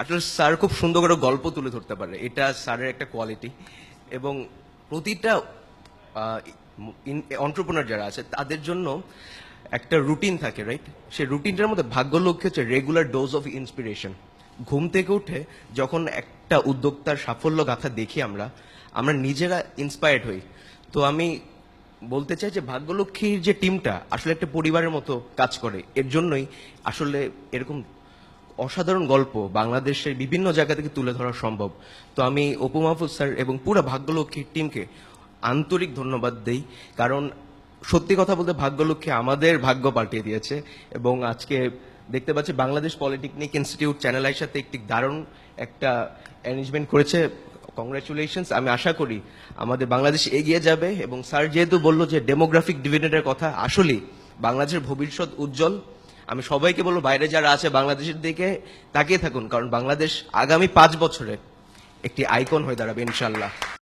আসলে স্যার খুব সুন্দর করে গল্প তুলে ধরতে পারে, এটা স্যারের একটা কোয়ালিটি। এবং প্রতিটা অন্টারপ্রেনার যারা আছে তাদের জন্য একটা রুটিন থাকে, রাইট? সেই রুটিনটার মধ্যে ভাগ্যলক্ষ্মী হচ্ছে রেগুলার ডোজ অফ ইন্সপিরেশন। ঘুম থেকে উঠে যখন একটা উদ্যোক্তার সাফল্য গাথা দেখি আমরা আমরা নিজেরা ইন্সপায়ার্ড হই। তো আমি বলতে চাই যে ভাগ্যলক্ষ্মীর যে টিমটা আসলে একটা পরিবারের মতো কাজ করে, এর জন্যই আসলে এরকম অসাধারণ গল্প বাংলাদেশের বিভিন্ন জায়গা থেকে তুলে ধরা সম্ভব। তো আমি অপু মাহফুজ স্যার এবং পুরো ভাগ্যলক্ষ্মীর টিমকে আন্তরিক ধন্যবাদ দেই, কারণ সত্যি কথা বলতে ভাগ্যলক্ষ্মী আমাদের ভাগ্য পাল্টিয়ে দিয়েছে। এবং আজকে দেখতে পাচ্ছি বাংলাদেশ পলিটেকনিক ইনস্টিটিউট চ্যানেল আইর সাথে একটি দারুণ একটা অ্যারেঞ্জমেন্ট করেছে। কংগ্রাচুলেশনস। আমি আশা করি আমাদের বাংলাদেশ এগিয়ে যাবে। এবং স্যার যেহেতু বললো যে ডেমোগ্রাফিক ডিভিডেন্ডের কথা, আসলেই বাংলাদেশের ভবিষ্যৎ উজ্জ্বল। আমি সবাইকে বলবো বাইরে যারা আছে বাংলাদেশের দিকে তাকিয়ে থাকুন, কারণ বাংলাদেশ আগামী 5 বছরে একটি আইকন হয়ে দাঁড়াবে ইনশাল্লাহ।